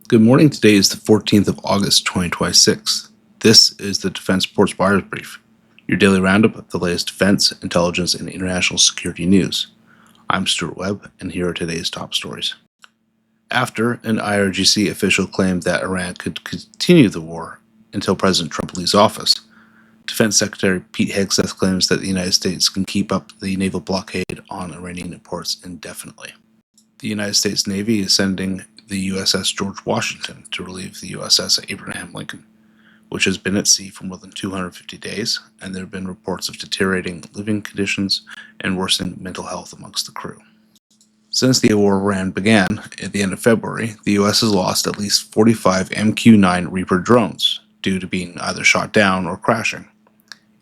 Good morning. Today is the 14th of August, 2026. This is the Defense Reports Buyers Brief, your daily roundup of the latest defense, intelligence, and international security news. I'm Stuart Webb, and here are today's top stories. After an IRGC official claimed that Iran could continue the war until President Trump leaves office, Defense Secretary Pete Hegseth claims that the United States can keep up the naval blockade on Iranian ports indefinitely. The United States Navy is sending the USS George Washington to relieve the USS Abraham Lincoln, which has been at sea for more than 250 days, and there have been reports of deteriorating living conditions and worsening mental health amongst the crew. Since the war in Iran began at the end of February, the US has lost at least 45 MQ-9 Reaper drones due to being either shot down or crashing.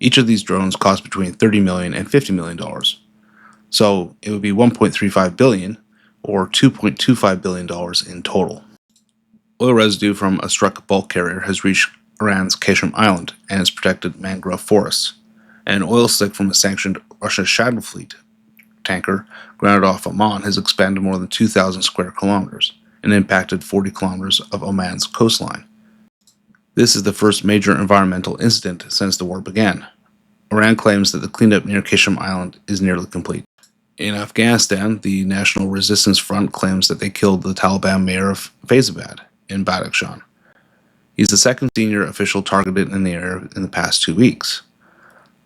Each of these drones cost between $30 million and $50 million, so it would be $1.35 billion or $2.25 billion in total. Oil residue from a struck bulk carrier has reached Iran's Qasem Island and its protected mangrove forests. An oil slick from a sanctioned Russian Shadow Fleet tanker grounded off Oman has expanded more than 2,000 square kilometers and impacted 40 kilometers of Oman's coastline. This is the first major environmental incident since the war began. Iran claims that the cleanup near Qasem Island is nearly complete. In Afghanistan, the National Resistance Front claims that they killed the Taliban mayor of Faizabad in Badakhshan. He's the second senior official targeted in the area in the past 2 weeks.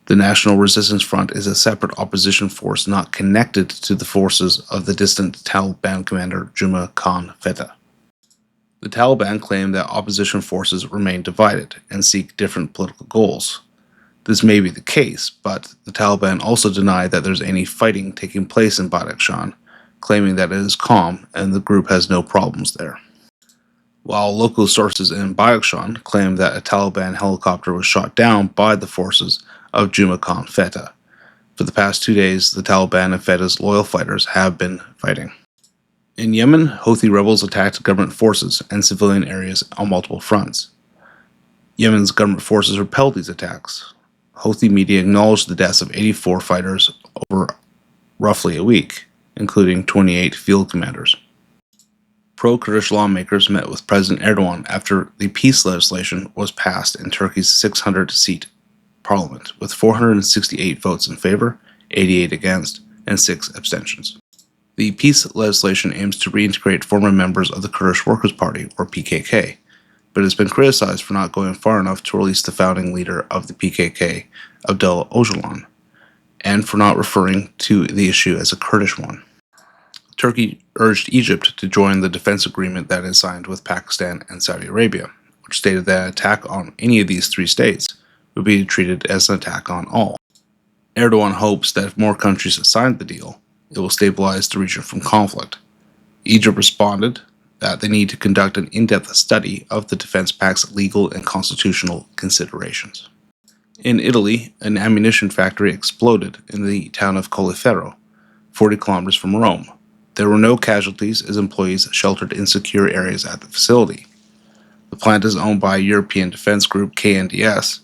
The National Resistance Front is a separate opposition force not connected to the forces of the distant Taliban commander Juma Khan Feta. The Taliban claim that opposition forces remain divided and seek different political goals. This may be the case, but the Taliban also deny that there's any fighting taking place in Badakhshan, claiming that it is calm and the group has no problems there. While local sources in Badakhshan claim that a Taliban helicopter was shot down by the forces of Juma Khan Feta. For the past 2 days, the Taliban and Feta's loyal fighters have been fighting. In Yemen, Houthi rebels attacked government forces and civilian areas on multiple fronts. Yemen's government forces repelled these attacks. Houthi media acknowledged the deaths of 84 fighters over roughly a week, including 28 field commanders. Pro-Kurdish lawmakers met with President Erdogan after the peace legislation was passed in Turkey's 600-seat parliament, with 468 votes in favor, 88 against, and 6 abstentions. The peace legislation aims to reintegrate former members of the Kurdish Workers' Party, or PKK, but has been criticized for not going far enough to release the founding leader of the PKK, Abdullah Öcalan, and for not referring to the issue as a Kurdish one. Turkey urged Egypt to join the defense agreement that it signed with Pakistan and Saudi Arabia, which stated that an attack on any of these 3 states would be treated as an attack on all. Erdogan hopes that if more countries sign the deal, it will stabilize the region from conflict. Egypt responded that they need to conduct an in-depth study of the defense pact's legal and constitutional considerations. In Italy, an ammunition factory exploded in the town of Colleferro, 40 kilometers from Rome. There were no casualties as employees sheltered in secure areas at the facility. The plant is owned by European defense group KNDS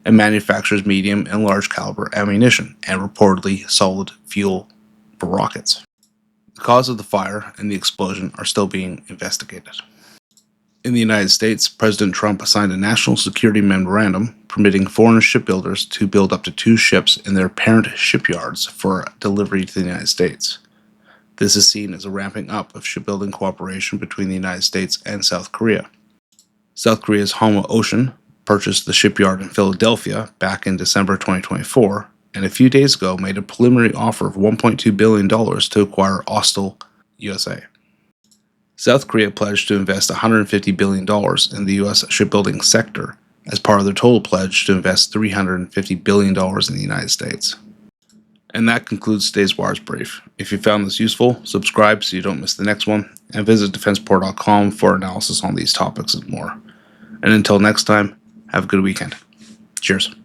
and manufactures medium and large caliber ammunition and reportedly solid fuel for rockets. The cause of the fire and the explosion are still being investigated. In the United States, President Trump signed a national security memorandum permitting foreign shipbuilders to build up to 2 ships in their parent shipyards for delivery to the United States. This is seen as a ramping up of shipbuilding cooperation between the United States and South Korea. South Korea's Hanwha Ocean purchased the shipyard in Philadelphia back in December 2024, and a few days ago made a preliminary offer of $1.2 billion to acquire Austal, USA. South Korea pledged to invest $150 billion in the U.S. shipbuilding sector as part of their total pledge to invest $350 billion in the United States. And that concludes today's Wires Brief. If you found this useful, subscribe so you don't miss the next one, and visit defenseport.com for analysis on these topics and more. And until next time, have a good weekend. Cheers.